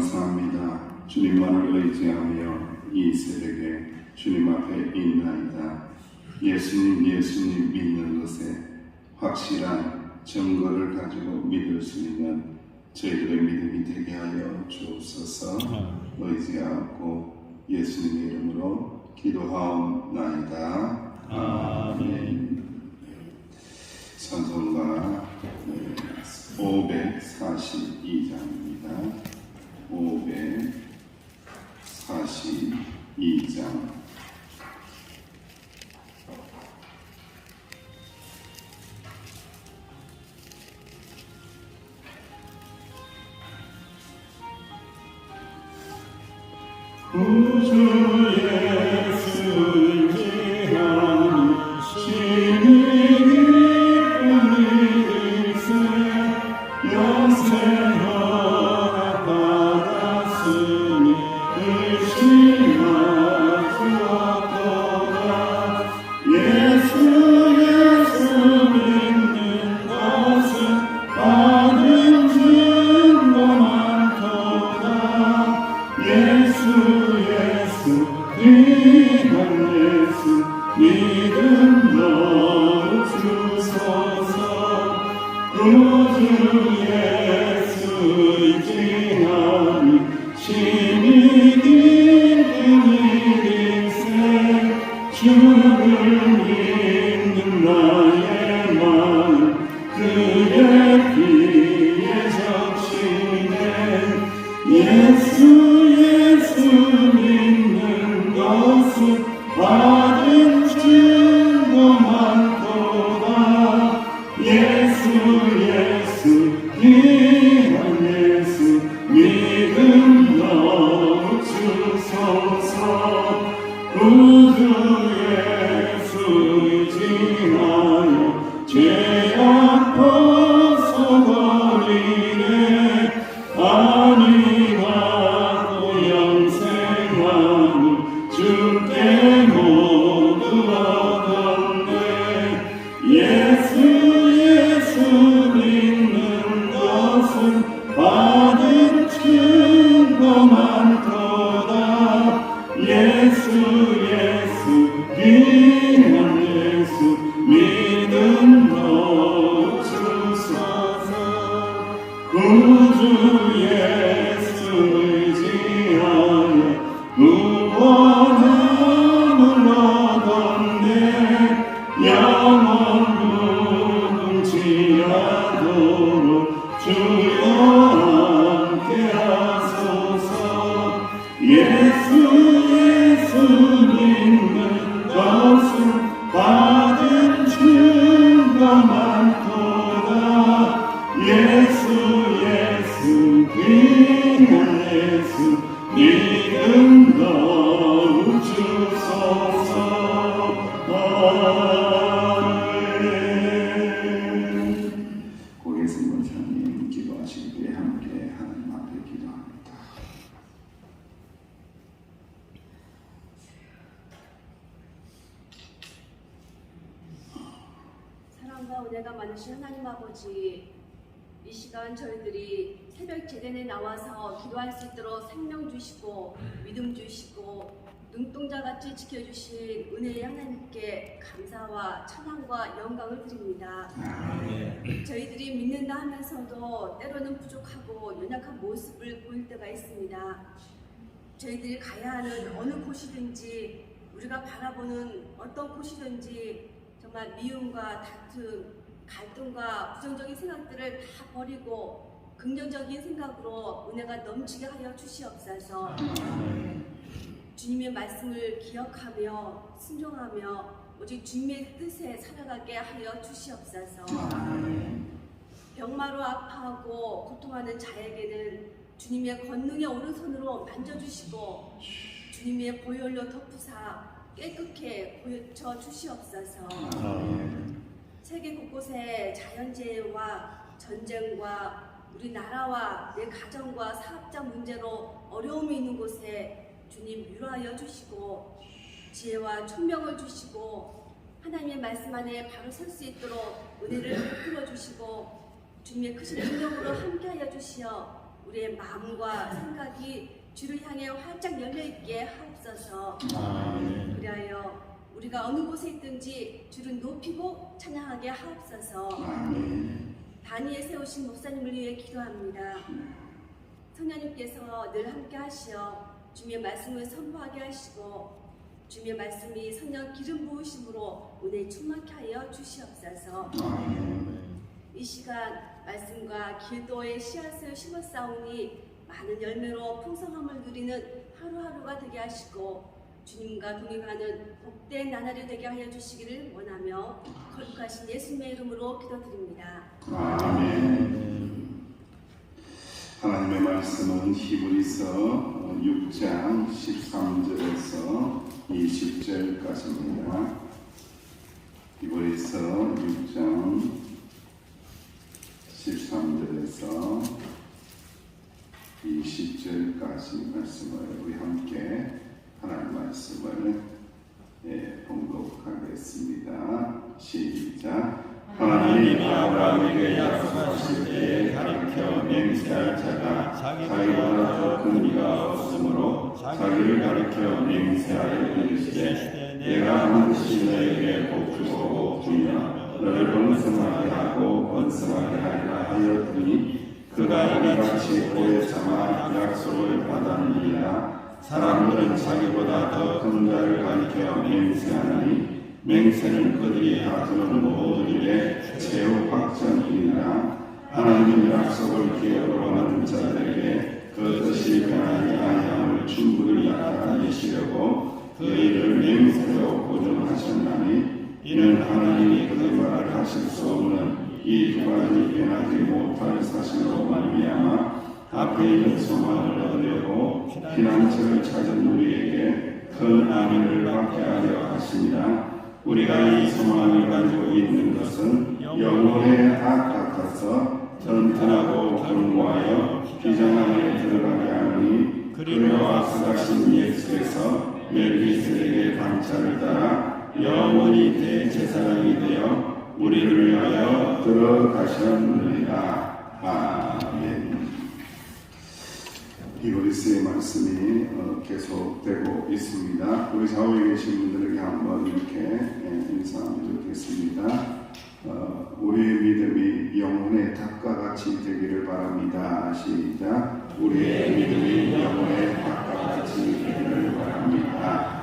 감사합니다. 주님만을 의지하며 이 새벽에 주님 앞에 있나이다. 예수님 믿는 것에 확실한 증거를 가지고 믿을 수 있는 저희들의 믿음이 되게 하여 주옵소서. 의지하고 예수님의 이름으로 기도하옵나이다. 아멘. 찬송가 542장입니다. 542장. 구주 예수의 귀한 신이 기쁨이 일세 영생허락 받았으니 의심할 수 없도다. 예수 믿는 것은 받은 증거 많도다. 예수 믿음 넣어주소서. 구주 예수의 귀한 신이 기쁜 일일세 주를 믿는 나의 마음 그의 피에 적시네. 예수 믿는 것은 받은 증거 많도다. 예수 귀한 예수 믿음 넣어주소서. 구주 예수 의지하여 죄악 벗어버리네. 아니 받고 영생하니 주께 모두 얻었네. 예수 믿는 것은 받은 증거 많도다. 예수 귀한 예수 믿음 넣어주소서. 구주 예수 의지하여 구원함을 얻었네. 영원 누군지라도록 주여 함께 하소서. 예수 믿는 것은 받은 증거 많도다. 예수 귀한 예수 믿음 넣어주소서. 고개승 권사님 기도하시기에 함께 하나님 앞에 기도합니다. 사랑과 은혜가 많으신 하나님 아버지, 이 시간 저희들이 새벽 제단에 나와서 기도할 수 있도록 생명 주시고 믿음 주시고 눈동자같이 지켜주신 은혜의 하나님께 감사와 찬양과 영광을 드립니다. 저희들이 믿는다 하면서도 때로는 부족하고 연약한 모습을 보일 때가 있습니다. 저희들이 가야 하는 어느 곳이든지 우리가 바라보는 어떤 곳이든지 정말 미움과 다툼, 갈등과 부정적인 생각들을 다 버리고 긍정적인 생각으로 은혜가 넘치게 하여 주시옵소서. 주님의 말씀을 기억하며 순종하며 오직 주님의 뜻에 살아가게 하여 주시옵소서. 병마로 아파하고 고통하는 자에게는 주님의 권능의 오른손으로 만져주시고 주님의 보혈로 덮으사 깨끗게 고쳐 주시옵소서. 세계 곳곳에 자연재해와 전쟁과 우리 나라와 내 가정과 사업자 문제로 어려움이 있는 곳에 주님 위로하여 주시고 지혜와 총명을 주시고 하나님의 말씀 안에 바로 설 수 있도록 은혜를 베풀어 주시고 주님의 크신 능력으로 함께하여 주시어 우리의 마음과 생각이 주를 향해 활짝 열려있게 하옵소서. 아멘. 그리하여 우리가 어느 곳에 있든지 주를 높이고 찬양하게 하옵소서. 아멘. 단위에 세우신 목사님을 위해 기도합니다. 성령님께서 늘 함께 하시어 주님의 말씀을 선포하게 하시고 주님의 말씀이 성령 기름 부으심으로 은혜 충만케 하여 주시옵소서. 아멘. 이 시간 말씀과 기도의 씨앗을 심었사오니 많은 열매로 풍성함을 누리는 하루하루가 되게 하시고 주님과 동행하는 복된 나날이 되게 하여 주시기를 원하며 거룩하신 예수님의 이름으로 기도드립니다. 아멘. 하나님의 말씀은 히브리서 6장 13절에서 20절까지입니다. 히브리서 6장 13절에서 20절까지 말씀을 우리 함께 하나님 말씀을 봉독하겠습니다. 시작. 하나님이 아브라함에게 약속하실 때에 가르쳐 맹세할 자가 자기보다 더 큰 이가 없으므로 자기를 가르쳐 맹세하여 이르시되 내가 반드시 너에게 복 주고 주며 너를 번성하게 하고 번성하게 하리라 하였더니 그가 이같이 오래 참아 약속을 받았느니라. 사람들은 자기보다 더 큰 자를 가리켜 맹세하니 맹세는 그들이 다투는 모든 일에 최후 확정이니라. 하나님의 약속을 기업으로 하는 자들에게 그 뜻이 변하지 아니함을 충분히 나타내시려고 그 일을 맹세로 보존하셨나니 이는 하나님이 거짓말을 하실 수 없는 이 두 가지 변하지 못할 사실로 말미암아 앞에 있는 소망을 얻으려고 피난처를 찾은 우리에게 큰 안위를 받게 하려 하십니다. 우리가 이 소망을 가지고 있는 것은 영혼의 악 같아서 튼튼하고 견고하여 비장 안에 들어가게 하느니 그리와 사가신 예수께서 멜기세덱의 단차를 따라 영원히 대제사장이 되어 우리를 위하여 들어가셨느니라. 아멘. 히브리서의 말씀이 계속되고 있습니다. 우리 사회에 계신 분들에게 한번 이렇게 인사드리겠습니다. 우리의 믿음이 영혼의 닭과 같이 되기를 바랍니다. 시작. 우리의 믿음이 영혼의 닭과 같이 되기를 바랍니다.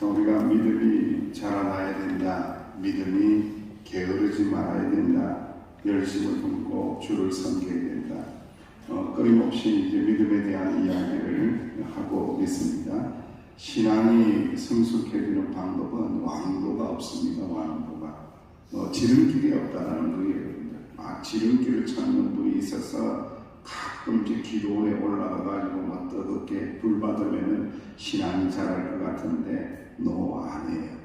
우리가 믿음이 자라나야 된다. 믿음이 게으르지 말아야 된다. 열심을 품고 주를 섬겨야 된다. 끊임없이 이제 믿음에 대한 이야기를 하고 있습니다. 신앙이 성숙해지는 방법은 왕도가 없습니다. 왕도가 지름길이 없다라는 거예요. 지름길을 찾는 분이 있어서 가끔 이제 기도원에 올라가가지고 막 뜨겁게 불 받으면은 신앙이 자랄 것 같은데 아니에요.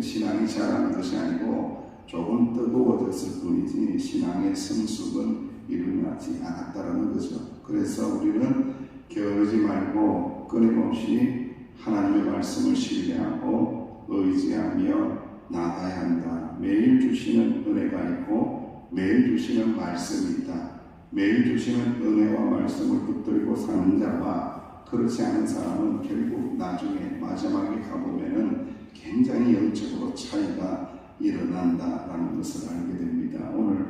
신앙이 자라는 것이 아니고 조금 뜨거워졌을 뿐이지 신앙의 성숙은 일어나지 않았다라는 거죠. 그래서 우리는 게으르지 말고 끊임없이 하나님의 말씀을 신뢰하고 의지하며 나가야 한다. 매일 주시는 은혜가 있고 매일 주시는 말씀이 있다. 매일 주시는 은혜와 말씀을 붙들고 사는 자와 그렇지 않은 사람은 결국 나중에 마지막에 가보면은 굉장히 영적으로 차이가 일어난다라는 것을 알게 됩니다. 오늘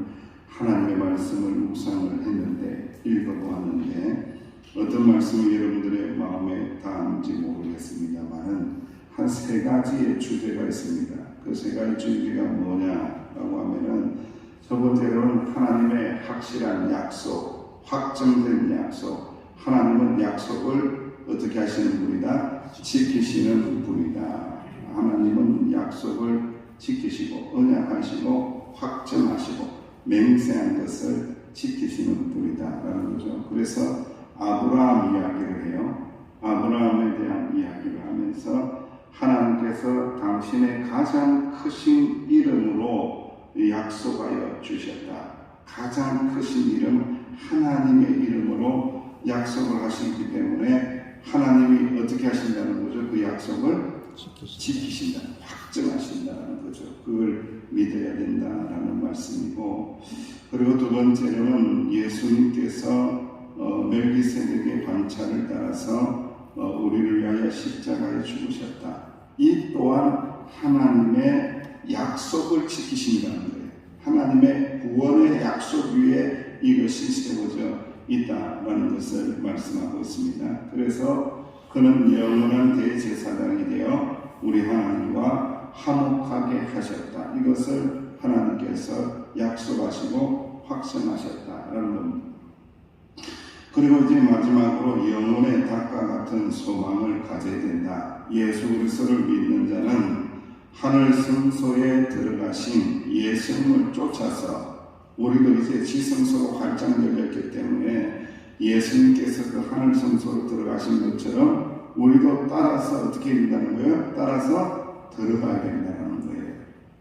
하나님의 말씀을 묵상을 했는데 읽어보았는데 어떤 말씀이 여러분들의 마음에 닿는지 모르겠습니다만은 한 세 가지의 주제가 있습니다. 그 세 가지 주제가 뭐냐라고 하면은 첫 번째로는 하나님의 확실한 약속, 확정된 약속. 하나님은 약속을 어떻게 하시는 분이다? 지키시는 분이다. 하나님은 약속을 지키시고 언약하시고 확정하시고 맹세한 것을 지키시는 분이다라는 거죠. 그래서 아브라함 이야기를 해요. 아브라함에 대한 이야기를 하면서 하나님께서 당신의 가장 크신 이름으로 약속하여 주셨다. 가장 크신 이름 하나님의 이름으로 약속을 하시기 때문에 하나님이 어떻게 하신다는 거죠? 그 약속을 지키신다, 확정하신다는 거죠. 그걸 믿어야 된다라는 말씀이고, 그리고 두 번째로는 예수님께서 멜기세덱의 관찰을 따라서 우리를 위하여 십자가에 죽으셨다. 이 또한 하나님의 약속을 지키신다는 거예요. 하나님의 구원의 약속 위에 이것이 세워져 있다라는 것을 말씀하고 있습니다. 그래서 그는 영원한 대제사장이 되어 우리 하나님과 화목하게 하셨다. 이것을 하나님께서 약속하시고 확정하셨다라는 겁니다. 그리고 이제 마지막으로 영혼의 닭과 같은 소망을 가져야 된다. 예수 그리스도를 믿는 자는 하늘 성소에 들어가신 예수님을 쫓아서, 우리도 이제 지성소로 활짝 열렸기 때문에 예수님께서 그 하늘 성소로 들어가신 것처럼 우리도 따라서 어떻게 해야 된다는 거예요? 따라서 들어가야 된다는 거예요.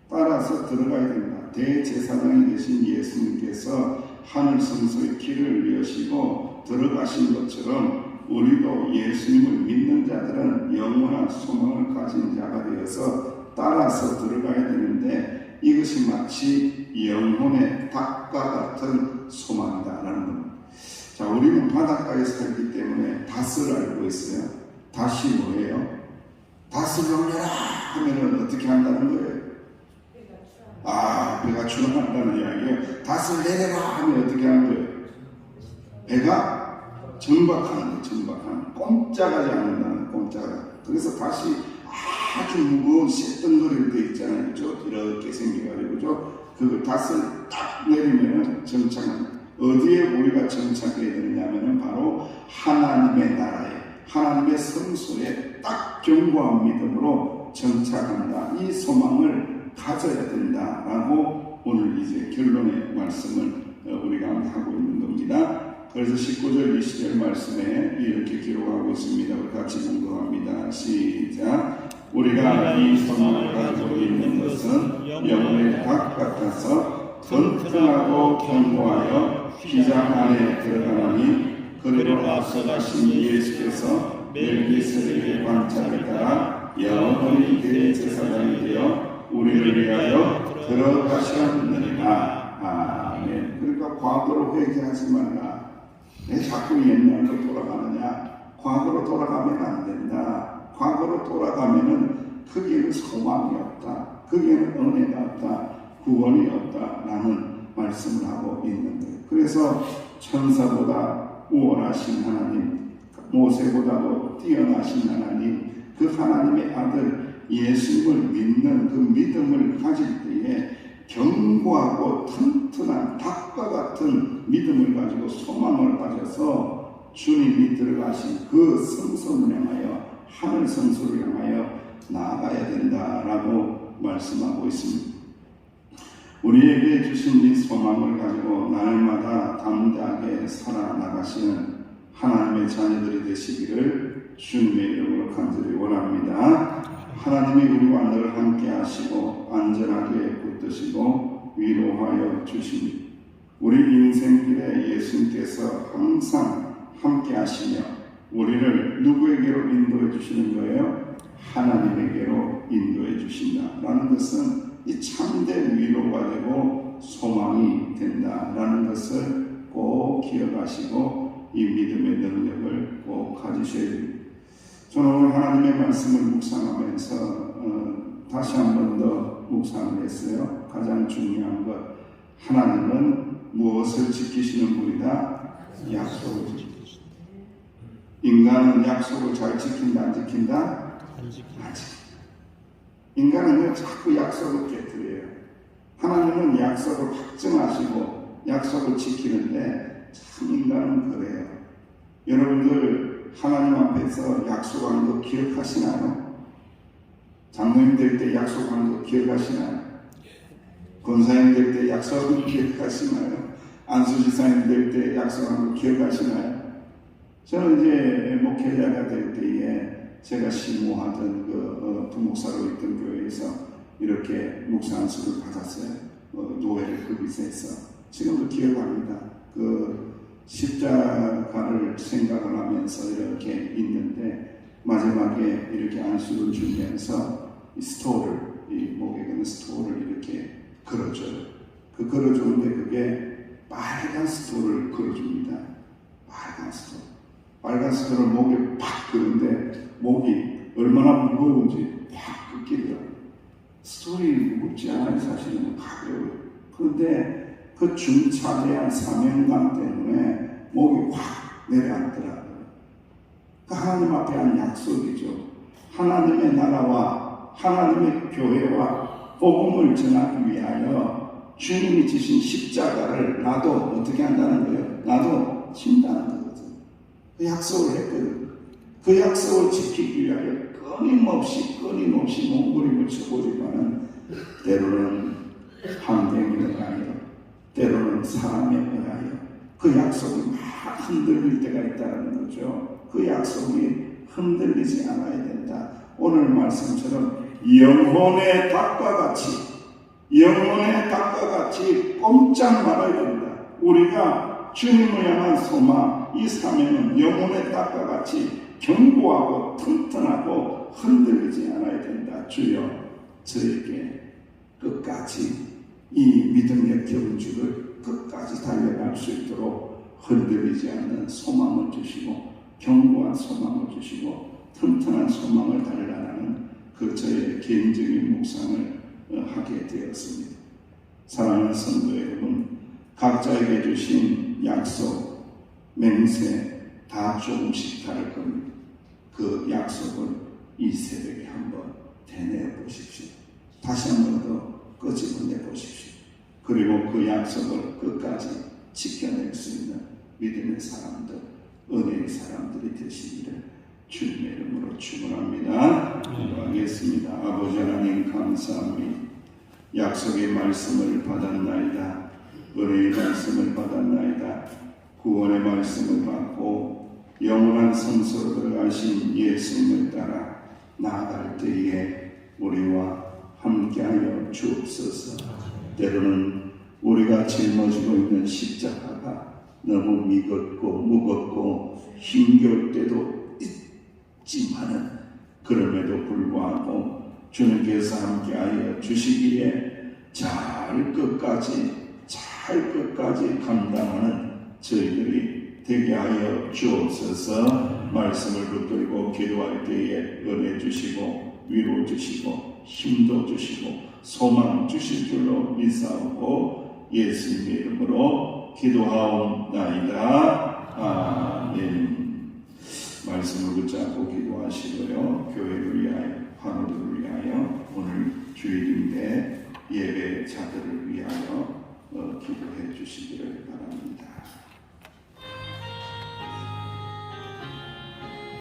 따라서 들어가야 된다. 대제사장이 되신 예수님께서 하늘 성소의 길을 여시고 들어가신 것처럼 우리도 예수님을 믿는 자들은 영원한 소망을 가진 자가 되어서 따라서 들어가야 되는데, 이것이 마치 영혼의 닭과 같은 소망이다라는 겁니다. 자, 우리는 바닷가에 살기 때문에 닷을 알고 있어요. 닷이 뭐예요? 닷을 올려라 하면은 어떻게 한다는 거예요? 배가 출항한다는 이야기예요. 닷을 내려라 하면 어떻게 하는 거예요? 배가 정박하는 거예요. 정박하는, 꼼짝하지 않는다는, 꼼짝하지. 그래서 닷이 아주 무거운 쇳덩어리로 되어 있잖아요. 그죠? 이렇게 생겨가지고, 그죠? 그 닷을 딱 내리면은 정착은, 어디에 우리가 정착해야 되느냐면은 바로 하나님의 나라에, 하나님의 성소에 딱 견고한 믿음으로 정착한다. 이 소망을 가져야 된다라고 오늘 이제 결론의 말씀을 우리가 하고 있는 겁니다. 그래서 19절 20절 말씀에 이렇게 기록하고 있습니다. 우리 같이 공부합니다. 시작. 우리가 이 소망을 가지고 있는 것은 영혼의 닭 같아서 튼튼하고 견고하여 기장 안에 들어가나니, 그리고 앞서가신 예수께서 멜기세덱의 관찰을 따라 영원히 대제사장이 되어 우리를 위하여 들어가셨느니라. 아멘. 그러니까 과거로 회개하지 말라. 왜 자꾸 옛날로 돌아가느냐? 과거로 돌아가면 안 된다. 과거로 돌아가면은 거기에는 소망이 없다. 거기에는 은혜가 없다. 구원이 없다라는 말씀을 하고 있는 거예요. 그래서 천사보다 우월하신 하나님, 모세보다도 뛰어나신 하나님, 그 하나님의 아들 예수님을 믿는 그 믿음을 가질 때에 견고하고 튼튼한 닭과 같은 믿음을 가지고 소망을 가져서 주님이 들어가신 그 성소를 향하여, 하늘 성소를 향하여 나아가야 된다라고 말씀하고 있습니다. 우리에게 주신 이 소망을 가지고 날마다 담대하게 살아나가시는 하나님의 자녀들이 되시기를 주님의 이름으로 간절히 원합니다. 하나님이 우리와 늘 함께 하시고 안전하게 붙드시고 위로하여 주십니다. 우리 인생길에 예수님께서 항상 함께 하시며 우리를 누구에게로 인도해 주시는 거예요? 하나님에게로 인도해 주신다라는 것은 이 참된 위로가 되고 소망이 된다라는 것을 꼭 기억하시고 이 믿음의 능력을 꼭 가지셔야 됩니다. 저는 오늘 하나님의 말씀을 묵상하면서 다시 한 번 더 묵상을 했어요. 가장 중요한 것, 하나님은 무엇을 지키시는 분이다? 약속을 지키시는. 인간은 약속을 잘 지킨다 안 지킨다? 안 지킨다. 인간은 자꾸 약속을 깨뜨려요. 하나님은 약속을 확증하시고 약속을 지키는데 참 인간은 그래요. 여러분들 하나님 앞에서 약속한 거 기억하시나요? 장로님 될 때 약속한 거 기억하시나요? 권사님 될 때 약속한 거 기억하시나요? 안수지사님 될 때 약속한 거 기억하시나요? 저는 이제 목회자가 될 때에 제가 실무하던 그 부목사로 있던 교회에서 이렇게 묵사 안수를 받았어요. 노예를 거기서 해서 지금도 기억합니다. 그 십자가를 생각을 하면서 이렇게 있는데 마지막에 이렇게 안수를 주면서 이 스토를, 이 목에 거는 스토를 이렇게 걸어줘요. 그 걸어주는데 그게 빨간 스토를 걸어줍니다. 빨간 스토. 빨간 스토를 목에 팍 그는데 목이 얼마나 무거운지 팍 꺾이더라고요. 스토리 무겁지 않아요. 사실은 가벼워요. 그런데 그 중차대한 사명감 때문에 목이 확 내려앉더라고요. 그 하나님 앞에 한 약속이죠. 하나님의 나라와 하나님의 교회와 복음을 전하기 위하여 주님이 지신 십자가를 나도 어떻게 한다는 거예요? 나도 친다는 거거든요. 그 약속을 했거든요. 그 약속을 지키기 위하여 끊임없이 몸부림을 쳐보지만은 때로는 환경에 의하여 때로는 사람에 의하여 그 약속이 막 흔들릴 때가 있다는 거죠. 그 약속이 흔들리지 않아야 된다. 오늘 말씀처럼 영혼의 닭과 같이 꼼짝 말아야 된다. 우리가 주님을 향한 소망, 이 사명은 영혼의 닭과 같이 견고하고 튼튼하고 흔들리지 않아야 된다. 주여, 저에게 끝까지 이 믿음의 경주를 끝까지 달려갈 수 있도록 흔들리지 않는 소망을 주시고 견고한 소망을 주시고 튼튼한 소망을 달라나는 그 저의 개인적인 묵상을 하게 되었습니다. 사랑하는 성도 여러분, 각자에게 주신 약속, 맹세 다 조금씩 다를 겁니다. 그 약속을 이 새벽에 한번 되뇌어 보십시오. 다시 한번 더 끄집어내 보십시오. 그리고 그 약속을 끝까지 지켜낼 수 있는 믿음의 사람들, 은혜의 사람들이 되시기를 주님의 이름으로 축원합니다. 기도하겠습니다. 아버지 하나님 감사합니다. 약속의 말씀을 받았나이다. 은혜의 말씀을 받았나이다. 구원의 말씀을 받고 영원한 성소로 들어가신 예수님을 따라 나아갈 때에 우리와 함께하여 주옵소서. 때로는 우리가 짊어지고 있는 십자가가 너무 무겁고 힘겨울 때도 있지만은 그럼에도 불구하고 주님께서 함께하여 주시기에 잘 끝까지 감당하는 저희들이 되게 하여 주옵소서. 말씀을 붙들고 기도할 때에 은혜 주시고 위로 주시고 힘도 주시고 소망 주실 줄로 믿사오고 예수님의 이름으로 기도하옵나이다. 아멘. 말씀을 붙잡고 기도하시고요. 교회를 위하여, 환우들을 위하여, 오늘 주일인데 예배자들을 위하여 기도해 주시기를 바랍니다.